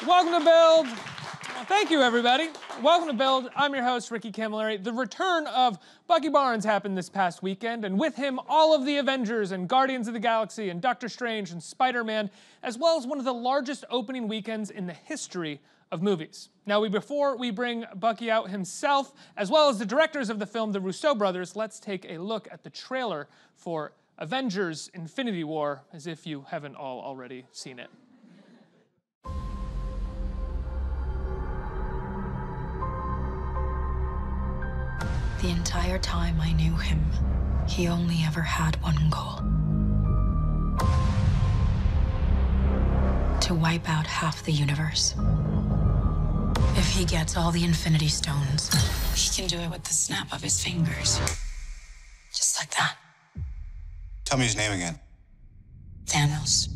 Welcome to Build. Thank you, everybody. Welcome to Build. I'm your host, Ricky Camilleri. The return of Bucky Barnes happened this past weekend, and with him, all of the Avengers and Guardians of the Galaxy and Doctor Strange and Spider-Man, as well as one of the largest opening weekends in the history of movies. Now, before we bring Bucky out himself, as well as the directors of the film, the Russo brothers, let's take a look at the trailer for Avengers: Infinity War, as if you haven't all already seen it. The entire time I knew him, he only ever had one goal. To wipe out half the universe. If he gets all the Infinity Stones, he can do it with the snap of his fingers. Just like that. Tell me his name again. Thanos.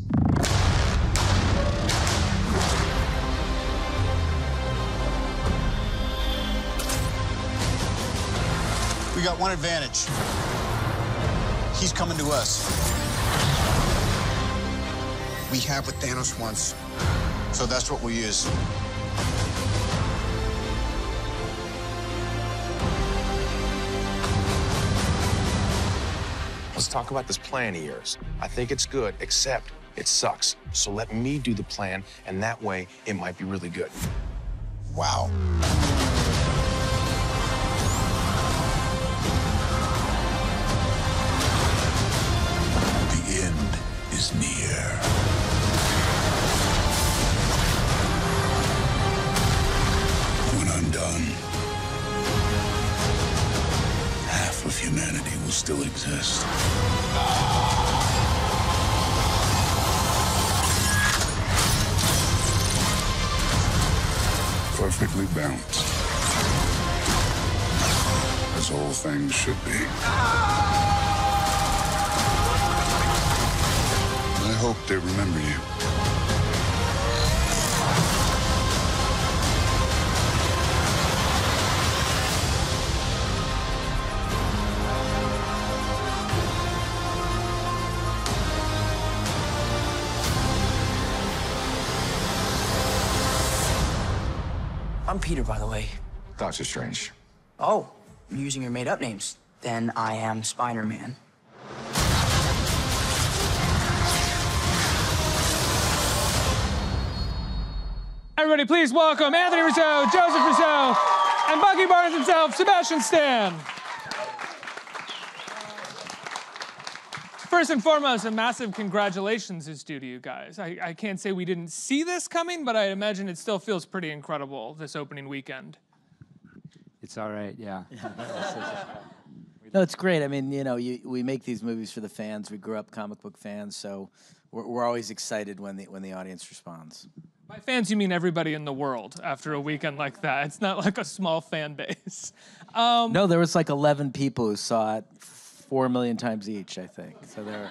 We got one advantage. He's coming to us. We have what Thanos wants, so that's what we'll use. Let's talk about this plan of yours. I think it's good, except it sucks. So let me do the plan, and that way it might be really good. Wow. The end is near. When I'm done, half of humanity will still exist. Perfectly balanced. As all things should be. I hope they remember you. I'm Peter, by the way. Doctor Strange. Oh, you're using your made-up names. Then I am Spider-Man. Everybody, please welcome Anthony Russo, Joseph Russo, and Bucky Barnes himself, Sebastian Stan. First and foremost, a massive congratulations is due to you guys. I can't say we didn't see this coming, but I imagine it still feels pretty incredible this opening weekend. It's all right, yeah. No, it's great. I mean, you know, we make these movies for the fans. We grew up comic book fans, so we're always excited when the audience responds. By fans, you mean everybody in the world after a weekend like that. It's not like a small fan base. No, there was like 11 people who saw it 4 million times each, I think. So there.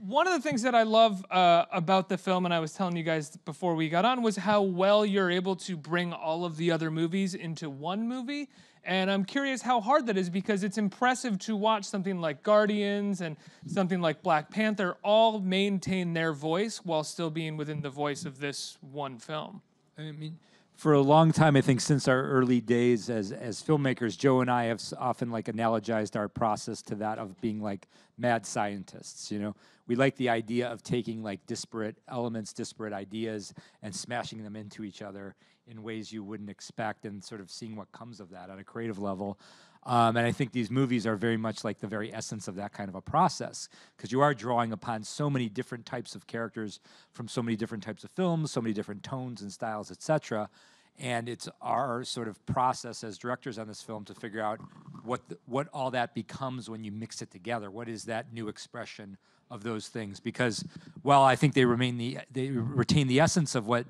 One of the things that I love about the film, and I was telling you guys before we got on, was how well you're able to bring all of the other movies into one movie. And I'm curious how hard that is, because it's impressive to watch something like Guardians and something like Black Panther all maintain their voice while still being within the voice of this one film. I mean, for a long time, I think since our early days as filmmakers, Joe and I have often like analogized our process to that of being like mad scientists, you know? We like the idea of taking like disparate elements, disparate ideas, and smashing them into each other in ways you wouldn't expect, and sort of seeing what comes of that on a creative level. And I think these movies are very much like the very essence of that kind of a process, because you are drawing upon so many different types of characters from so many different types of films, so many different tones and styles, etc. And it's our sort of process as directors on this film to figure out what all that becomes when you mix it together. What is that new expression of those things? Because while I think they retain the essence of what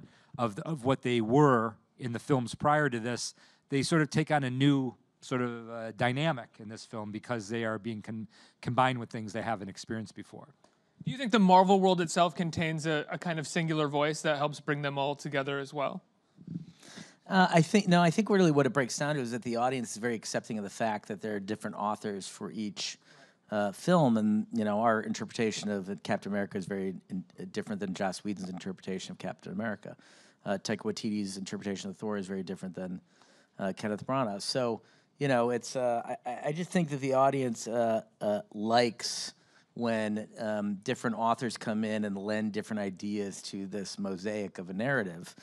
they were in the films prior to this, they sort of take on a new sort of dynamic in this film because they are being combined with things they haven't experienced before. Do you think the Marvel world itself contains a kind of singular voice that helps bring them all together as well? I think really what it breaks down to is that the audience is very accepting of the fact that there are different authors for each film, and you know, our interpretation of Captain America is very different than Joss Whedon's interpretation of Captain America. Taika Waititi's interpretation of Thor is very different than Kenneth Branagh's. So, it's I just think that the audience likes when different authors come in and lend different ideas to this mosaic of a narrative.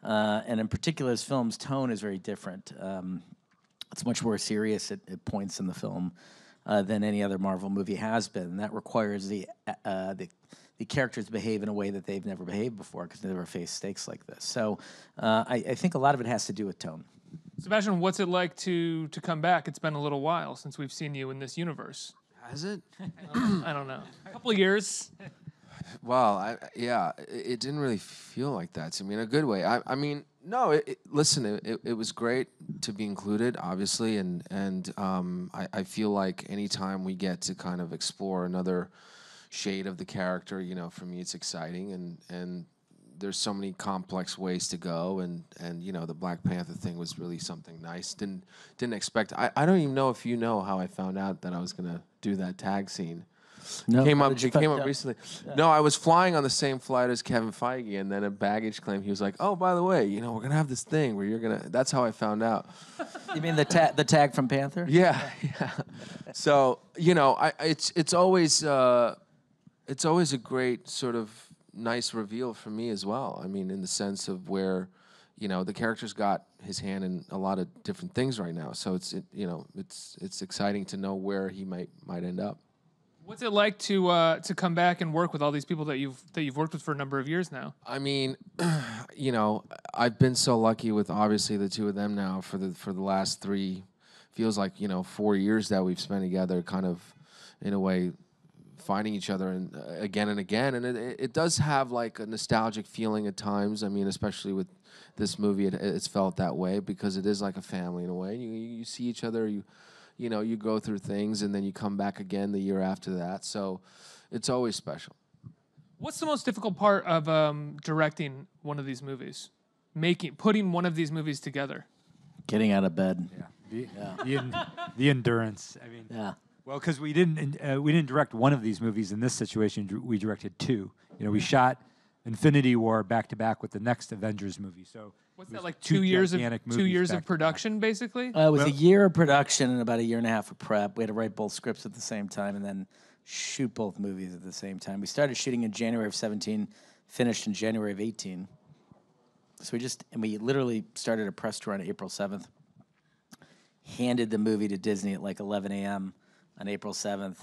And in particular, his film's tone is very different. It's much more serious at points in the film than any other Marvel movie has been. And that requires the characters to behave in a way that they've never behaved before because they never faced stakes like this. So I think a lot of it has to do with tone. Sebastian, what's it like to come back? It's been a little while since we've seen you in this universe. Has it? I don't know. A couple of years. Well, it didn't really feel like that to me in a good way. I mean, no, listen, it was great to be included, obviously, and I feel like anytime we get to kind of explore another shade of the character, for me it's exciting, and there's so many complex ways to go, and the Black Panther thing was really something nice. Didn't expect. I don't even know if you know how I found out that I was gonna do that tag scene. No, It came up recently. Yeah. No, I was flying on the same flight as Kevin Feige, and then a baggage claim. He was like, "Oh, by the way, we're gonna have this thing where you're gonna." That's how I found out. You mean the tag from Panther? Yeah. So it's always a great sort of nice reveal for me as well. I mean, in the sense of where, the character's got his hand in a lot of different things right now. So it's exciting to know where he might end up. What's it like to come back and work with all these people that you've worked with for a number of years now? I mean, I've been so lucky with obviously the two of them now for the last 3, feels like 4 years that we've spent together, kind of in a way finding each other and again, and it does have like a nostalgic feeling at times. I mean, especially with this movie, it's felt that way because it is like a family in a way. You see each other, you go through things, and then you come back again the year after that. So it's always special. What's the most difficult part of directing one of these movies? Putting one of these movies together? Getting out of bed. Yeah. The endurance. I mean, yeah. Well, because we didn't direct one of these movies in this situation. We directed 2. We shot Infinity War back to back with the next Avengers movie. So what's that, like 2 years of production, basically? It was a year of production and about a year and a half of prep. We had to write both scripts at the same time and then shoot both movies at the same time. We started shooting in January of 17, finished in January of 18. So we literally started a press tour on April 7th, handed the movie to Disney at like 11 a.m. on April 7th,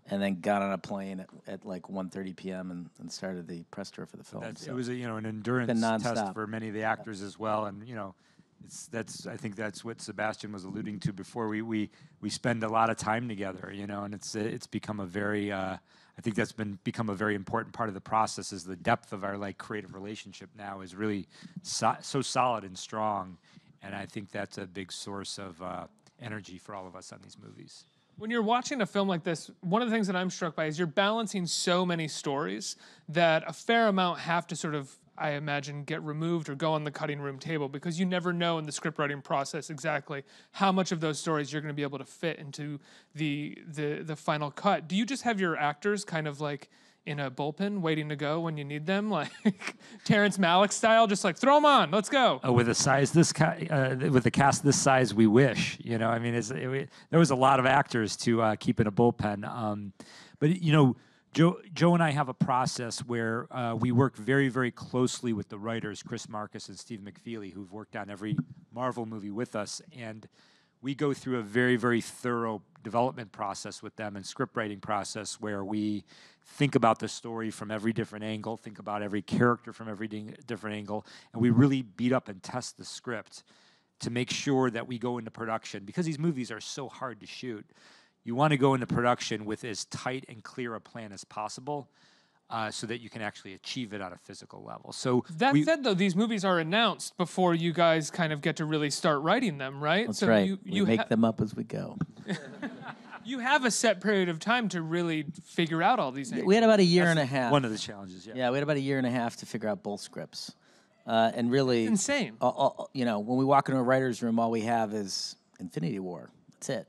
and then got on a plane at like 1:30 p.m. and started the press tour for the film. It was an endurance test for many of the actors as well, and I think that's what Sebastian was alluding to before. We spend a lot of time together, and it's become a very I think that's become a very important part of the process. Is the depth of our creative relationship now is really so solid and strong, and I think that's a big source of energy for all of us on these movies. When you're watching a film like this, one of the things that I'm struck by is you're balancing so many stories that a fair amount have to sort of, I imagine, get removed or go on the cutting room table because you never know in the script writing process exactly how much of those stories you're going to be able to fit into the final cut. Do you just have your actors kind of like in a bullpen waiting to go when you need them, like Terrence Malick style, just like throw them on, let's go? With a cast this size, we wish. I mean, there was a lot of actors to keep in a bullpen. But Joe and I have a process where we work very, very closely with the writers, Chris Marcus and Steve McFeely, who've worked on every Marvel movie with us, and we go through a very, very thorough development process with them and script writing process where we think about the story from every different angle, think about every character from every different angle, and we really beat up and test the script to make sure that we go into production. Because these movies are so hard to shoot, you want to go into production with as tight and clear a plan as possible so that you can actually achieve it on a physical level. So that said, though, these movies are announced before you guys kind of get to really start writing them, right? That's right. You make them up as we go. You have a set period of time to really figure out all these things. We had about a year and a half. One of the challenges, yeah. Yeah, we had about a year and a half to figure out both scripts. And really... That's insane. When we walk into a writer's room, all we have is Infinity War. That's it.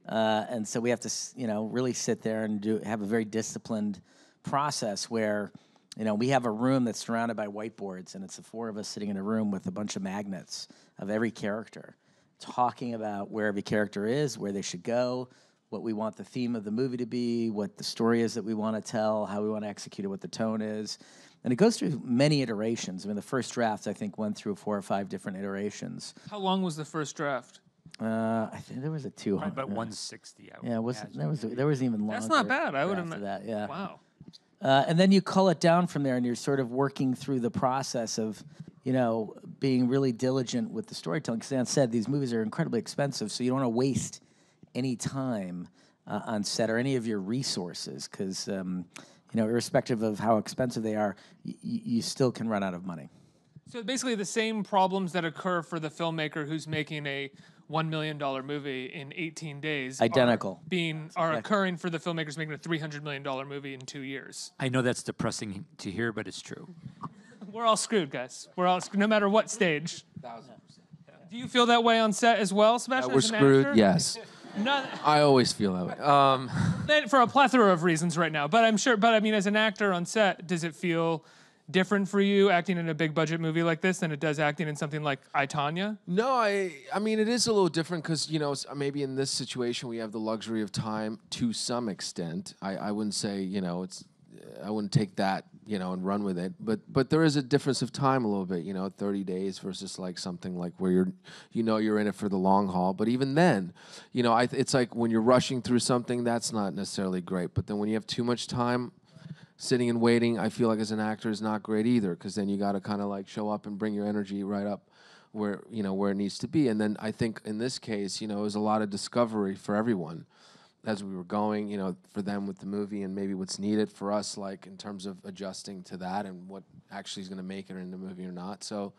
And so we have to, really sit there and have a very disciplined process where You know, we have a room that's surrounded by whiteboards, and it's the four of us sitting in a room with a bunch of magnets of every character, talking about where every character is, where they should go, what we want the theme of the movie to be, what the story is that we want to tell, how we want to execute it, what the tone is. And it goes through many iterations. I mean, the first draft, I think, went through 4 or 5 different iterations. How long was the first draft? I think there was a 200. About 160. Yeah, it wasn't, there was even longer. That's not bad. I would have after that. Yeah. Wow. And then you cull it down from there, and you're sort of working through the process of, you know, being really diligent with the storytelling. Because Stan said these movies are incredibly expensive, so you don't want to waste any time on set or any of your resources, because you know, irrespective of how expensive they are, you still can run out of money. So basically, the same problems that occur for the filmmaker who's making a $1 million movie in 18 days Identical. are occurring for the filmmakers making a $300 million movie in 2 years. I know that's depressing to hear, but it's true. We're all screwed, guys. We're all screwed, no matter what stage. 1000%. Do you feel that way on set as well, Sebastian? We're as an screwed. actor? Yes. I always feel that way. For a plethora of reasons right now, but I'm sure. But I mean, as an actor on set, does it feel different for you acting in a big budget movie like this than it does acting in something like I, Tonya? No, I mean, it is a little different because, you know, maybe in this situation we have the luxury of time to some extent. I wouldn't say, you know, I wouldn't take that, you know, and run with it. But there is a difference of time a little bit, you know, 30 days versus like something like where you're in it for the long haul. But even then, you know, it's like when you're rushing through something, that's not necessarily great. But then when you have too much time sitting and waiting, I feel like as an actor is not great either, because then you got to kind of like show up and bring your energy right up where, you know, where it needs to be. And then I think in this case, you know, it was a lot of discovery for everyone as we were going, you know, for them with the movie and maybe what's needed for us, like in terms of adjusting to that and what actually is going to make it in the movie or not. So,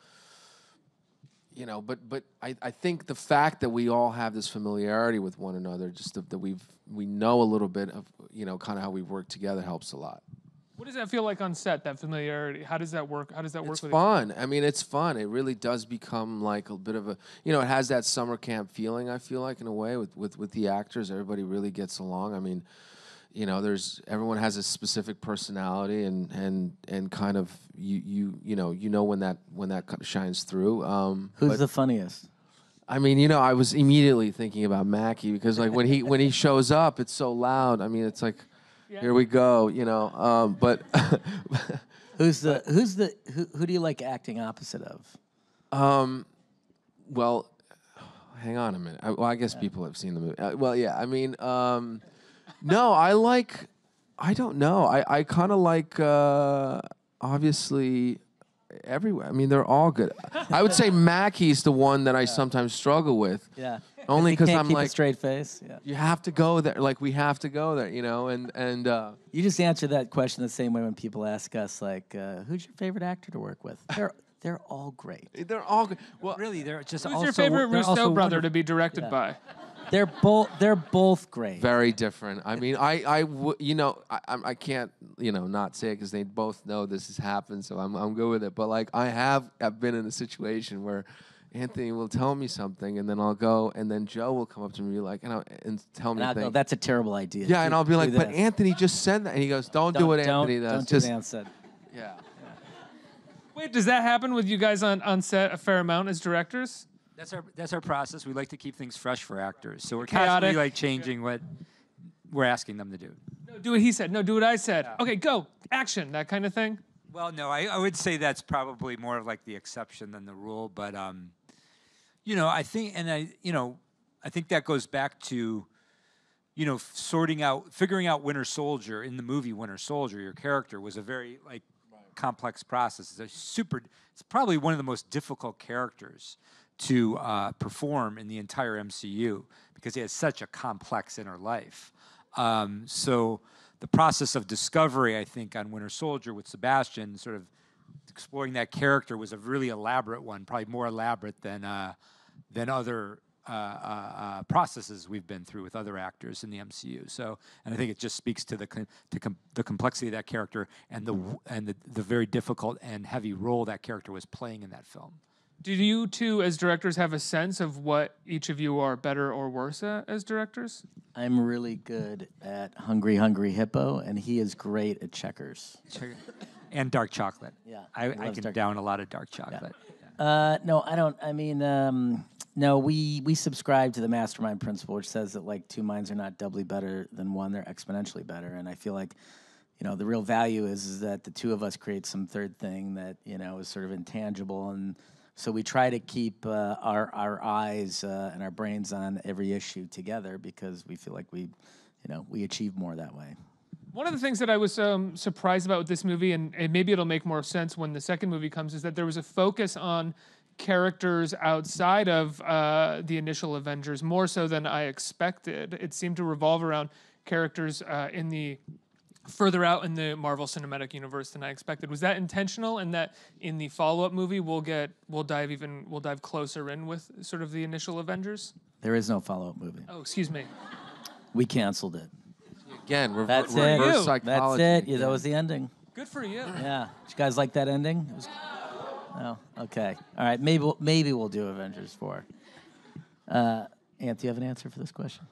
you know, but I think the fact that we all have this familiarity with one another, just that we know a little bit of, you know, kind of how we work together helps a lot. What does that feel like on set, that familiarity? How does that work? How does that work It's with fun. I mean, it's fun. It really does become like a bit of a, you know, it has that summer camp feeling, I feel like, in a way, with the actors. Everybody really gets along. I mean, you know, everyone has a specific personality and kind of you know when that shines through. Who's the funniest? I mean, you know, I was immediately thinking about Mackie because like when he shows up, it's so loud. I mean, it's like, here we go, you know. But who do you like acting opposite of? Well, hang on a minute. I guess people have seen the movie. Well, yeah. I mean, no, I don't know. I kind of like obviously everywhere. I mean, they're all good. I would say Mackie's the one that I sometimes struggle with. Yeah. Only because I'm keep like a straight face. Yeah. You have to go there. Like we have to go there, you know. And you just answer that question the same way when people ask us, like, who's your favorite actor to work with? They're all great. They're all good. Well, really, they're just. Who's your favorite Russo brother to be directed by? They're both great. Very different. I mean, you know, I can't, you know, not say it because they both know this has happened, so I'm good with it. But like, I've been in a situation where Anthony will tell me something, and then I'll go, and then Joe will come up to me like, and tell me, and I'll go, that's a terrible idea. Yeah, and I'll be like, but Anthony just said that, and he goes, don't do what Anthony does. Don't do what Anthony said. Yeah. Wait, does that happen with you guys on set a fair amount as directors? That's our process. We like to keep things fresh for actors, so we're Chaotic. constantly like changing what we're asking them to do. No, do what he said. No, do what I said. Yeah. Okay, go. Action. That kind of thing. Well, no, I would say that's probably more of like the exception than the rule. But you know, I think that goes back to, you know, figuring out Winter Soldier in the movie. Winter Soldier, your character was a very like complex process. It's probably one of the most difficult characters to perform in the entire MCU because he has such a complex inner life. So the process of discovery, I think, on Winter Soldier with Sebastian, sort of exploring that character, was a really elaborate one, probably more elaborate than other processes we've been through with other actors in the MCU. So, and I think it just speaks to the complexity of that character and the very difficult and heavy role that character was playing in that film. Do you two, as directors, have a sense of what each of you are better or worse at as directors? I'm really good at Hungry Hungry Hippo, and he is great at checkers. And dark chocolate. Yeah, I he loves can dark down a lot of dark chocolate. No, I don't. I mean, no, we subscribe to the mastermind principle, which says that like two minds are not doubly better than one; they're exponentially better. And I feel like, the real value is that the two of us create some third thing that is sort of intangible, and so we try to keep our eyes and our brains on every issue together because we feel like we achieve more that way. One of the things that I was surprised about with this movie, and maybe it'll make more sense when the second movie comes, is that there was a focus on characters outside of the initial Avengers, more so than I expected. It seemed to revolve around characters further out in the Marvel Cinematic Universe than I expected. Was that intentional, and that in the follow-up movie we'll dive closer in with sort of the initial Avengers? There is no follow-up movie. Oh, excuse me. We canceled it. Again, That's reverse it. psychology. That's it. Yeah, that was the ending. Good for you. Yeah. Did you guys like that ending? It was... No. Okay. All right. Maybe we'll do Avengers 4. Ant, do you have an answer for this question?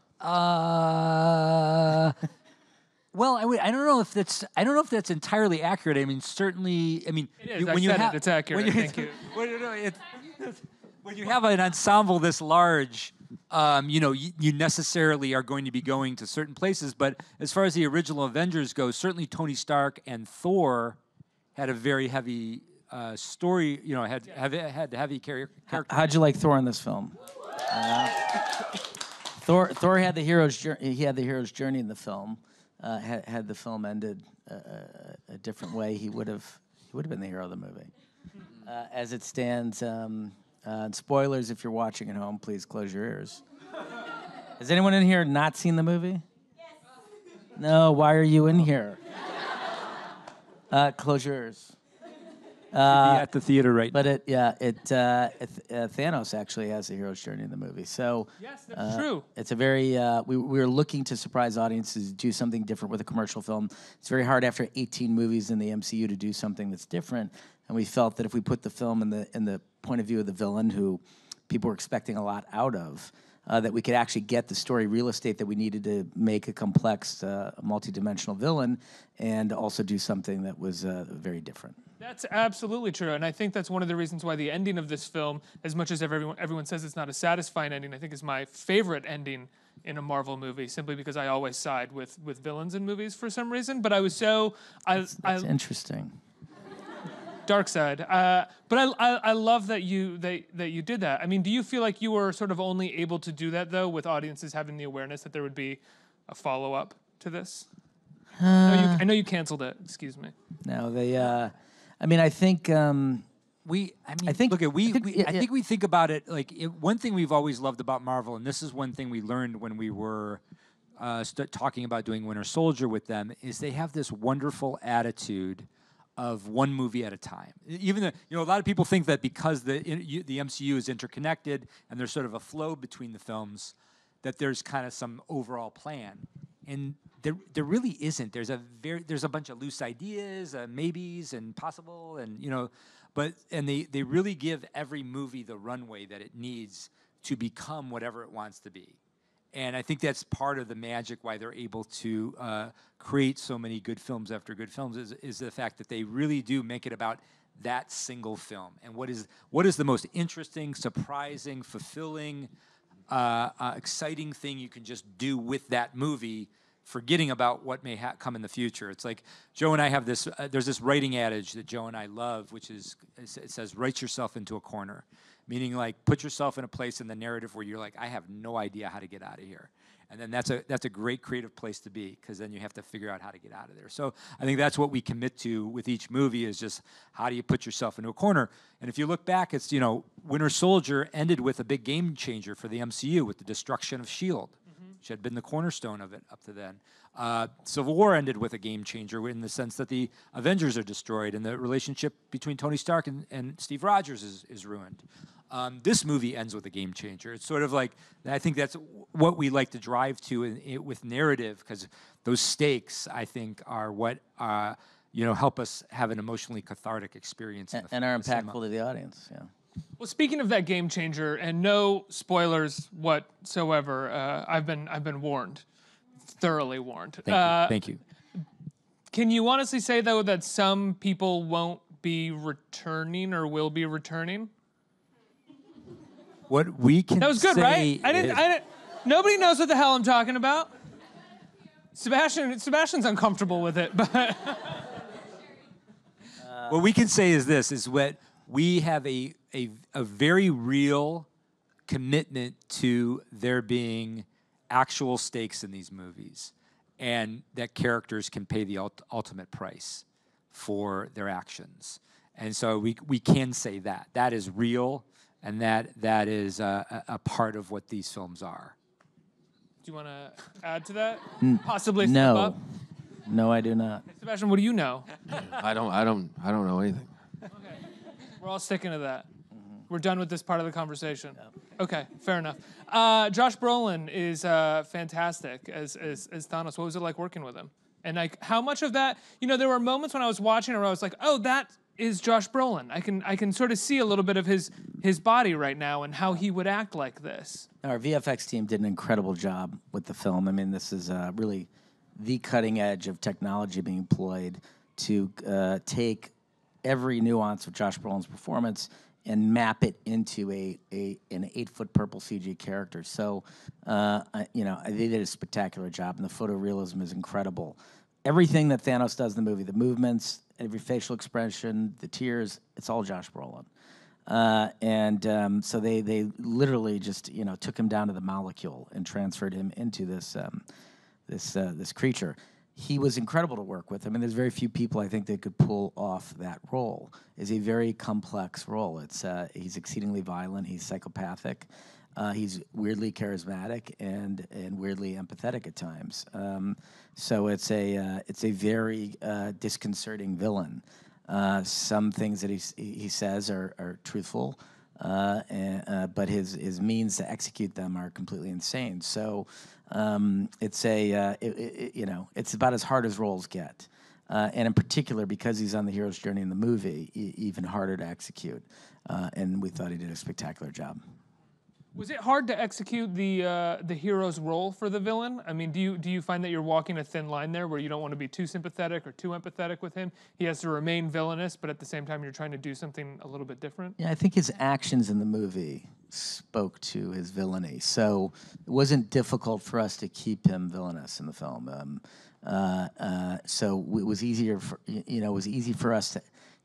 Well, I don't know if that's entirely accurate. I mean, certainly. I mean, it is. It's accurate. Thank you. When you have an ensemble this large, you necessarily are going to be going to certain places. But as far as the original Avengers go, certainly Tony Stark and Thor had a very heavy story. Had heavy character. How'd you like Thor in this film? Thor had the hero's journey. He had the hero's journey in the film. Had the film ended a different way, he would have been the hero of the movie. As it stands, and spoilers if you're watching at home, please close your ears. Has anyone in here not seen the movie? Yes. No, why are you in here? Close your ears. Be at the theater right now. But Thanos actually has a hero's journey in the movie. So yes, that's true. It's a very we were looking to surprise audiences, do something different with a commercial film. It's very hard after 18 movies in the MCU to do something that's different. And we felt that if we put the film in the point of view of the villain, who people were expecting a lot out of, that we could actually get the story real estate that we needed to make a complex, multi-dimensional villain, and also do something that was very different. That's absolutely true, and I think that's one of the reasons why the ending of this film, as much as everyone says it's not a satisfying ending, I think is my favorite ending in a Marvel movie, simply because I always side with villains in movies for some reason. But I was so... That's interesting. Dark side. But I love that you did that. I mean, do you feel like you were sort of only able to do that, though, with audiences having the awareness that there would be a follow-up to this? I know you canceled it. Excuse me. No, they... I mean, I think we think about it like one thing we've always loved about Marvel, and this is one thing we learned when we were talking about doing Winter Soldier with them, is they have this wonderful attitude of one movie at a time. Even a lot of people think that because the MCU is interconnected and there's sort of a flow between the films, that there's kind of some overall plan. And there really isn't. There's a bunch of loose ideas, maybes, and possible, and they really give every movie the runway that it needs to become whatever it wants to be. And I think that's part of the magic why they're able to create so many good films after good films is the fact that they really do make it about that single film. And what is the most interesting, surprising, fulfilling, exciting thing you can just do with that movie, forgetting about what may come in the future. It's like Joe and I have this, there's this writing adage that Joe and I love, which is, it says, write yourself into a corner. Meaning like put yourself in a place in the narrative where you're like, I have no idea how to get out of here. And then that's a great creative place to be, because then you have to figure out how to get out of there. So I think that's what we commit to with each movie, is just how do you put yourself into a corner. And if you look back, it's, Winter Soldier ended with a big game changer for the MCU with the destruction of S.H.I.E.L.D., which had been the cornerstone of it up to then. Civil War ended with a game changer in the sense that the Avengers are destroyed and the relationship between Tony Stark and Steve Rogers is ruined. This movie ends with a game changer. It's sort of like, I think that's what we like to drive to with narrative, because those stakes, I think, are what help us have an emotionally cathartic experience. And are impactful to the audience, yeah. Well, speaking of that game changer, and no spoilers whatsoever, I've been warned, thoroughly warned. Thank you. Can you honestly say, though, that some people won't be returning or will be returning? What we can That was good, say right? I didn't. Nobody knows what the hell I'm talking about. Sebastian's uncomfortable with it, but what we can say is this: is what we have a very real commitment to there being actual stakes in these movies, and that characters can pay the ultimate price for their actions. And so we can say that is real, and that is a part of what these films are. Do you want to add to that? Possibly flip No. up? No, I do not. Sebastian, what do you know? I don't know anything. Okay. We're all sticking to that. We're done with this part of the conversation. Okay, fair enough. Josh Brolin is fantastic as Thanos. What was it like working with him? And like, how much of that? You know, there were moments when I was watching it where I was like, oh, that is Josh Brolin. I can sort of see a little bit of his body right now and how he would act like this. Our VFX team did an incredible job with the film. I mean, this is really the cutting edge of technology being employed to take every nuance of Josh Brolin's performance and map it into an 8-foot purple CG character. So, they did a spectacular job, and the photorealism is incredible. Everything that Thanos does in the movie, the movements, every facial expression, the tears, it's all Josh Brolin. So they literally just took him down to the molecule and transferred him into this creature. He was incredible to work with. I mean, there's very few people I think that could pull off that role. It's a very complex role. He's exceedingly violent. He's psychopathic. He's weirdly charismatic and weirdly empathetic at times. So it's a very disconcerting villain. Some things that he says are truthful, but his means to execute them are completely insane. So it's about as hard as roles get, and in particular because he's on the hero's journey in the movie, even harder to execute. And we thought he did a spectacular job. Was it hard to execute the hero's role for the villain? I mean, do you find that you're walking a thin line there where you don't want to be too sympathetic or too empathetic with him? He has to remain villainous, but at the same time you're trying to do something a little bit different? Yeah, I think his actions in the movie spoke to his villainy. So it wasn't difficult for us to keep him villainous in the film. So it was easy for us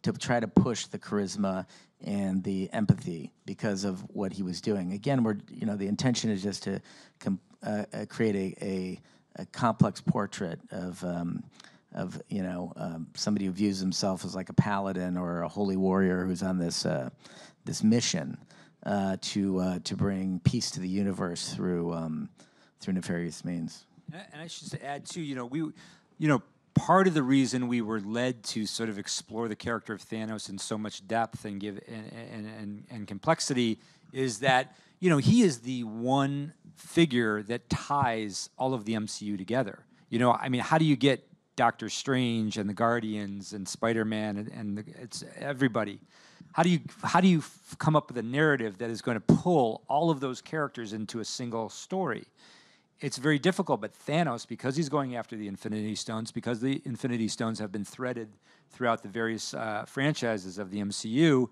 to try to push the charisma and the empathy because of what he was doing. Again, the intention is just to create a complex portrait of somebody who views himself as like a paladin or a holy warrior who's on this mission to bring peace to the universe through nefarious means. And I should add too, part of the reason we were led to sort of explore the character of Thanos in so much depth and give and complexity is that he is the one figure that ties all of the MCU together. I mean, how do you get Doctor Strange and the Guardians and Spider-Man and it's everybody? How do you come up with a narrative that is going to pull all of those characters into a single story? It's very difficult, but Thanos, because he's going after the Infinity Stones, because the Infinity Stones have been threaded throughout the various franchises of the MCU,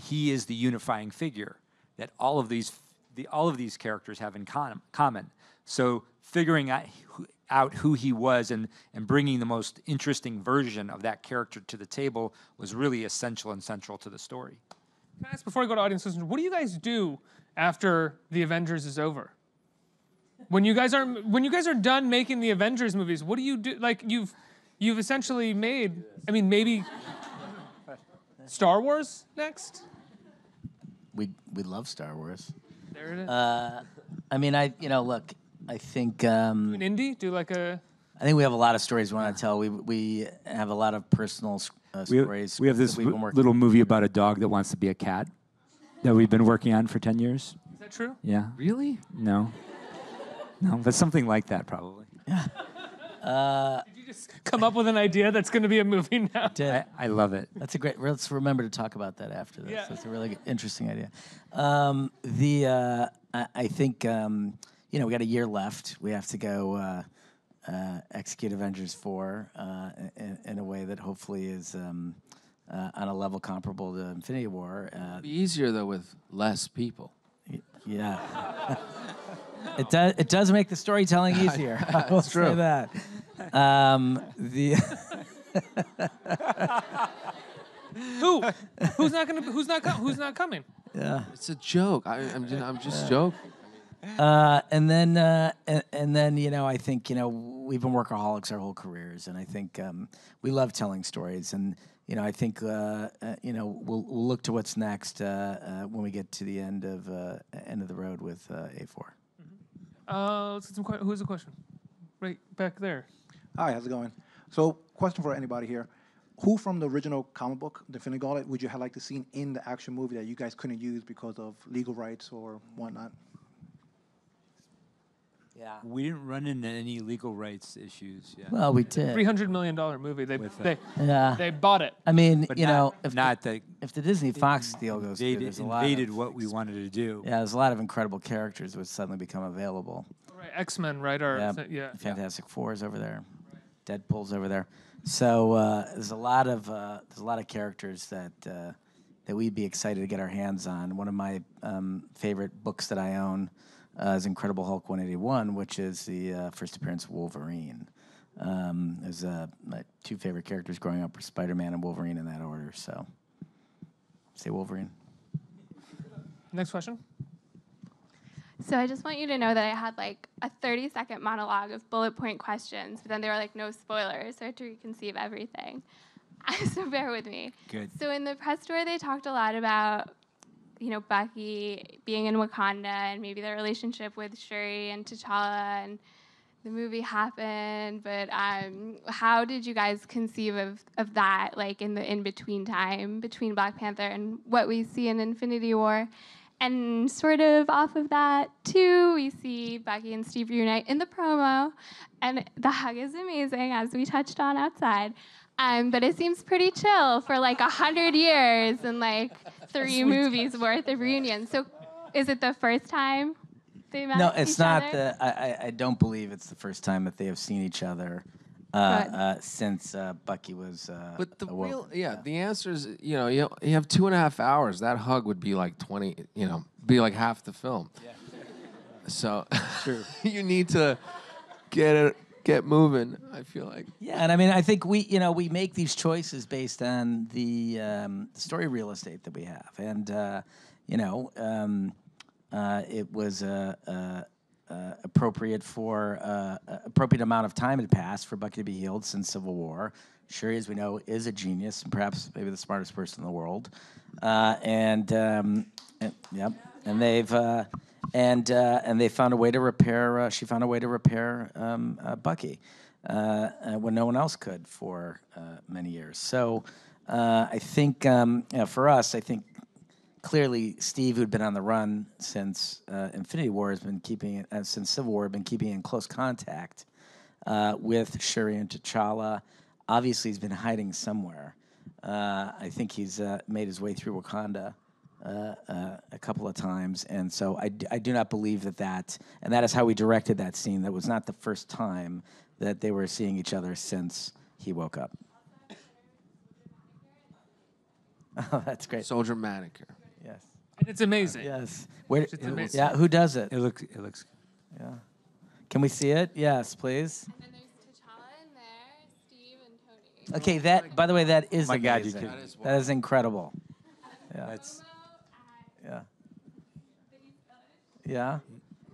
he is the unifying figure that all of these characters have in common. So figuring out who he was and bringing the most interesting version of that character to the table was really essential and central to the story. Can I ask, before I go to audience listeners, what do you guys do after the Avengers is over? When you guys are done making the Avengers movies, what do you do? Like you've essentially made, I mean, maybe Star Wars next? We love Star Wars. There it is. I mean, look, I think do an indie? Do like a? I think we have a lot of stories we want to tell. We have a lot of personal stories. We have this little movie about a dog that wants to be a cat that we've been working on for 10 years. Is that true? Yeah. Really? No, but something like that probably. Yeah. Did you just come up with an idea that's going to be a movie now? I love it. That's a great. Let's remember to talk about that after this. Yeah. That's a really interesting idea. I think we got a year left. We have to go execute Avengers 4 in a way that hopefully is on a level comparable to Infinity War. It'd be easier though with less people. Yeah. It does make the storytelling easier. I will say that. Who's not coming? Yeah. It's a joke. I'm just joking. And then I think we've been workaholics our whole careers, and I think we love telling stories, and I think we'll look to what's next when we get to the end of the road with A4. Let's get some. Who's the question? Right back there. Hi, how's it going? So, question for anybody here. Who from the original comic book, The Infinity Gauntlet, would you have liked to see in the action movie that you guys couldn't use because of legal rights or whatnot? Yeah. We didn't run into any legal rights issues. Yeah. Well, we did. $300 million movie. They bought it. I mean, But if the the Disney Fox deal goes through, there's a lot invaded of, what we wanted to do. Yeah, there's a lot of incredible characters that would suddenly become available. Right, X-Men, right? Or Fantastic Four's over there, Deadpool's over there. So there's a lot of characters that we'd be excited to get our hands on. One of my favorite books that I own is Incredible Hulk 181, which is the first appearance of Wolverine. There's my two favorite characters growing up were Spider-Man and Wolverine in that order. So say Wolverine. Next question. So I just want you to know that I had like a 30-second monologue of bullet point questions, but then they were like no spoilers, so I had to reconceive everything. So bear with me. Good. So in the press tour, they talked a lot about, Bucky being in Wakanda and maybe their relationship with Shuri and T'Challa, and the movie happened. But how did you guys conceive of that, like in the in-between time between Black Panther and what we see in Infinity War? And sort of off of that, too, we see Bucky and Steve reunite in the promo, and the hug is amazing, as we touched on outside. But it seems pretty chill for like 100 years and like 3 movies worth of reunions. So is it the first time they met? No, it's each not. other? I don't believe it's the first time that they have seen each other since Bucky was. But the awoke. the answer is, you have 2.5 hours. That hug would be like 20, be like half the film. Yeah. So you need to get moving, I feel like. Yeah, and I mean, I think we make these choices based on the story real estate that we have, and it was appropriate for appropriate amount of time had passed for Bucky to be healed since Civil War. Shuri, as we know, is a genius and perhaps maybe the smartest person in the world, and they found a way to repair. She found a way to repair Bucky when no one else could for many years. So I think for us, I think clearly Steve, who'd been on the run since Infinity War, has been keeping since Civil War, been keeping in close contact with Shuri and T'Challa. Obviously, he's been hiding somewhere. I think he's made his way through Wakanda a couple of times, and so I do not believe that and that is how we directed that scene. That was not the first time that they were seeing each other since he woke up. Oh, that's great. Soldier manicure. Yes. And it's amazing. Yes. It's amazing. Yeah, who does it? It looks. Yeah. Can we see it? Yes, please. And then there's T'Challa in there, Steve and Tony. Okay, that, by the way, that is my God, amazing. you That is incredible. Yeah. That's Yeah. Yeah.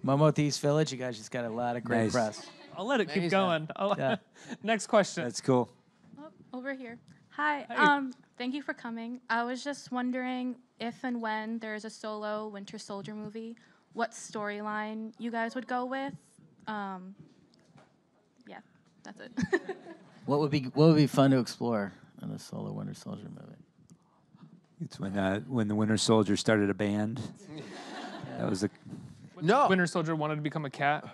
Momo at the East Village, you guys just got a lot of great Nice. press. I'll let it keep going. Yeah. Next question. that's cool. Oh, over here. Hi. Hey. Thank you for coming. I was just wondering if and when there's a solo Winter Soldier movie, what storyline you guys would go with. Yeah, that's it. What would be fun to explore in a solo Winter Soldier movie? It's when the Winter Soldier started a band. That was Winter Soldier wanted to become a cat.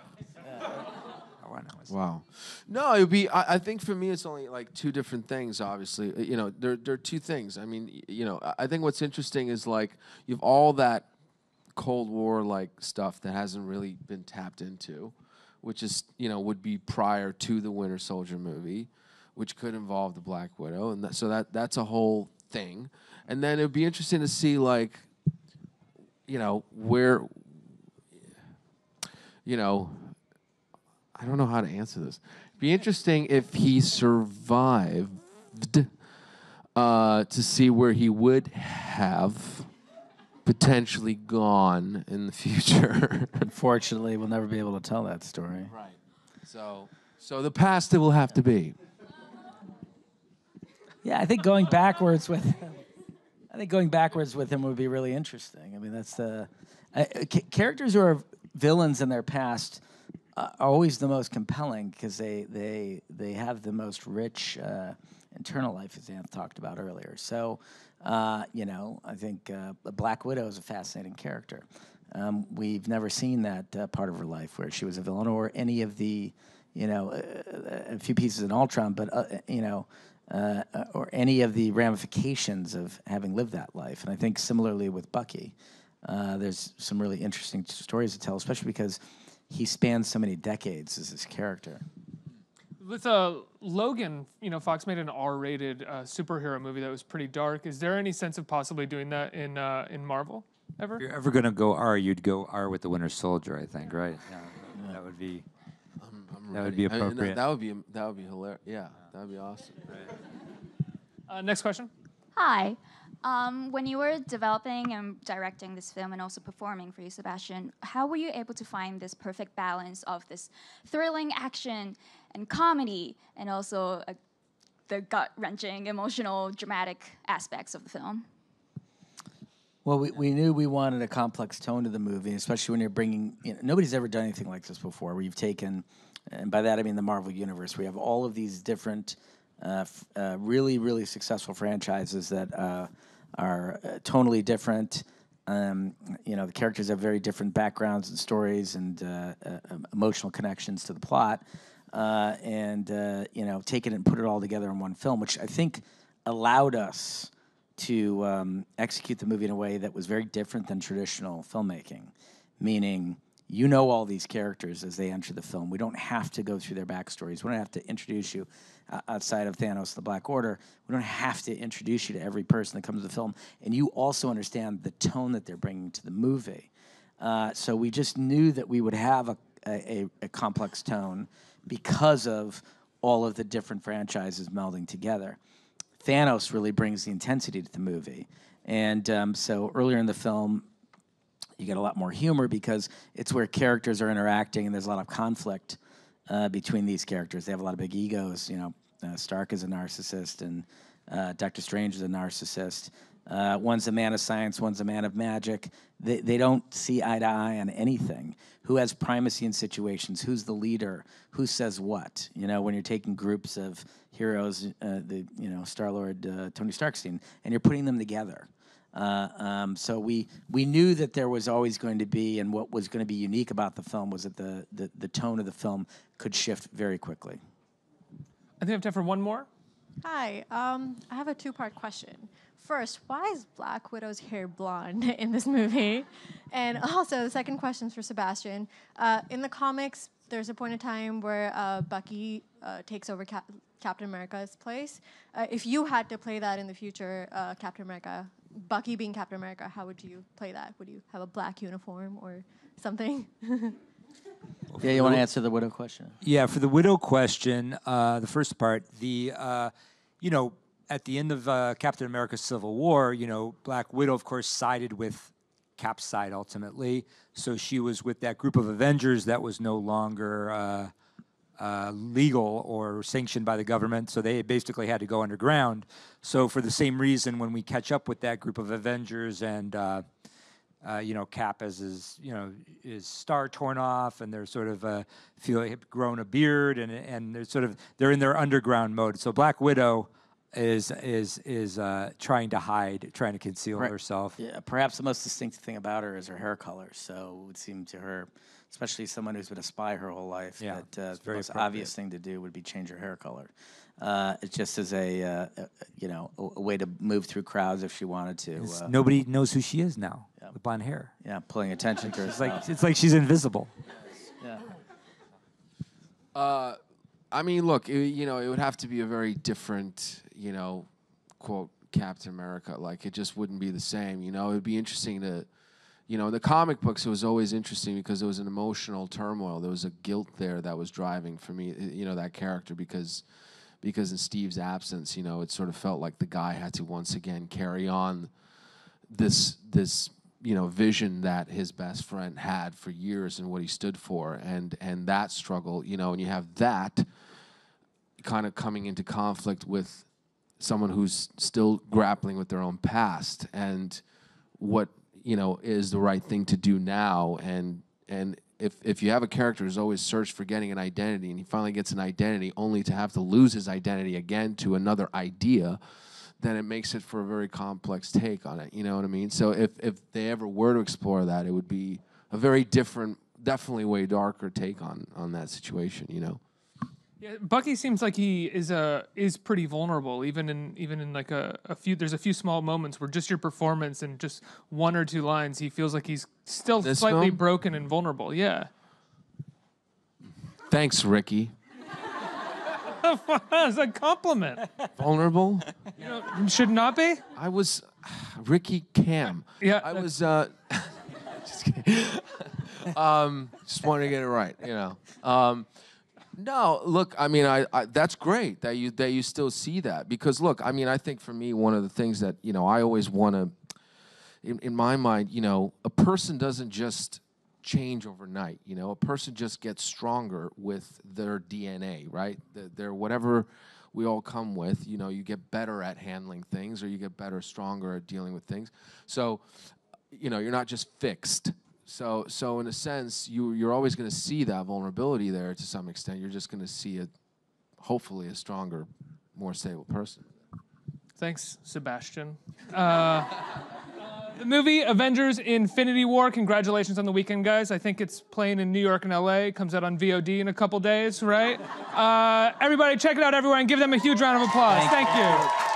Wow. No, it would be, I think for me, it's only like 2 different things, obviously. There are 2 things. I mean, I think what's interesting is like you have all that Cold War like stuff that hasn't really been tapped into, which is would be prior to the Winter Soldier movie, which could involve the Black Widow, and so that's a whole thing. And then it would be interesting to see like, where, I don't know how to answer this. It'd be interesting if he survived to see where he would have potentially gone in the future. Unfortunately, we'll never be able to tell that story. Right. So the past it will have to be. Yeah, I think going backwards with him would be really interesting. I mean, that's the characters who are villains in their past are always the most compelling because they have the most rich internal life, as Anth talked about earlier. So, I think Black Widow is a fascinating character. We've never seen that part of her life where she was a villain, or any of the, a few pieces in Ultron, but or any of the ramifications of having lived that life. And I think similarly with Bucky, there's some really interesting stories to tell, especially because he spans so many decades as this character. With Logan, Fox made an R-rated superhero movie that was pretty dark. Is there any sense of possibly doing that in Marvel ever? If you're ever going to go R, you'd go R with the Winter Soldier, I think, right? Yeah. That would be that would be appropriate. That would be hilarious. Yeah, that would be awesome. Right. Next question. Hi. When you were developing and directing this film and also performing for you, Sebastian, how were you able to find this perfect balance of this thrilling action and comedy and also the gut-wrenching, emotional, dramatic aspects of the film? Well, we knew we wanted a complex tone to the movie, especially when you're bringing... nobody's ever done anything like this before, where you've taken, and by that I mean the Marvel Universe, we have all of these different really, really successful franchises that are tonally different. The characters have very different backgrounds and stories and emotional connections to the plot. Take it and put it all together in one film, which I think allowed us to execute the movie in a way that was very different than traditional filmmaking, meaning all these characters as they enter the film. We don't have to go through their backstories. We don't have to introduce you outside of Thanos, the Black Order. We don't have to introduce you to every person that comes to the film. And you also understand the tone that they're bringing to the movie. So we just knew that we would have a complex tone because of all of the different franchises melding together. Thanos really brings the intensity to the movie. And so earlier in the film, you get a lot more humor because it's where characters are interacting and there's a lot of conflict between these characters. They have a lot of big egos. Stark is a narcissist and Doctor Strange is a narcissist. One's a man of science, one's a man of magic. They don't see eye to eye on anything. Who has primacy in situations? Who's the leader? Who says what? When you're taking groups of heroes, Star-Lord, Tony Stark scene, and you're putting them together. So we knew that there was always going to be, and what was going to be unique about the film was that the tone of the film could shift very quickly. I think I have time for one more. Hi, I have a two-part question. First, why is Black Widow's hair blonde in this movie? And also, the second question is for Sebastian. In the comics, there's a point in time where Bucky takes over Captain America's place. If you had to play that in the future, Captain America, Bucky being Captain America, how would you play that? Would you have a black uniform or something? Yeah, you want to answer the Widow question? Yeah, for the Widow question, the first part, at the end of Captain America Civil War, Black Widow, of course, sided with Cap's side ultimately. So she was with that group of Avengers that was no longer legal or sanctioned by the government. So they basically had to go underground. So for the same reason, when we catch up with that group of Avengers and Cap has his star torn off, and they're sort of feel like have grown a beard, and they're in their underground mode. So Black Widow is trying to hide, trying to conceal herself. Yeah, perhaps the most distinctive thing about her is her hair color. So it would seem to her, especially someone who's been a spy her whole life, that the most obvious thing to do would be change her hair color. It just as a way to move through crowds if she wanted to. Nobody knows who she is now with blonde hair. Yeah, pulling attention to herself. It's like she's invisible. Yeah. I mean, look, you know, it would have to be a very different, you know, quote, Captain America. Like, it just wouldn't be the same, you know? It would be interesting to, you know, in the comic books, it was always interesting because there was an emotional turmoil. There was a guilt there that was driving for me, you know, that character, because in Steve's absence, you know, it sort of felt like the guy had to once again carry on this you know, vision that his best friend had for years and what he stood for, and that struggle, you know, and you have that kind of coming into conflict with someone who's still grappling with their own past and what, you know, is the right thing to do now. And if you have a character who's always searched for getting an identity and he finally gets an identity only to have to lose his identity again to another idea, then it makes it for a very complex take on it, you know what I mean? So if they ever were to explore that, it would be a very different, definitely way darker take on that situation, you know? Yeah, Bucky seems like he is pretty vulnerable, even in like a few. There's a few small moments where just your performance and just one or two lines, he feels like he's still slightly film? broken and vulnerable. Yeah. Thanks, Ricky. It's a compliment. Vulnerable? You know, should not be. I was Ricky Cam. Yeah. I was just kidding. Just wanted to get it right, you know. No, look, I mean, I that's great that you still see that, because look, I mean, I think for me, one of the things that, you know, I always want to, in my mind, you know, a person doesn't just change overnight, you know, a person just gets stronger with their DNA, right? Their whatever we all come with, you know, you get better at handling things, or you get better, stronger at dealing with things. So, you know, you're not just fixed. So in a sense, you're always going to see that vulnerability there to some extent. You're just going to see it, hopefully, a stronger, more stable person. Thanks, Sebastian. The movie Avengers: Infinity War. Congratulations on the weekend, guys. I think it's playing in New York and LA. It comes out on VOD in a couple days, right? Everybody, check it out everywhere and give them a huge round of applause. Thank you.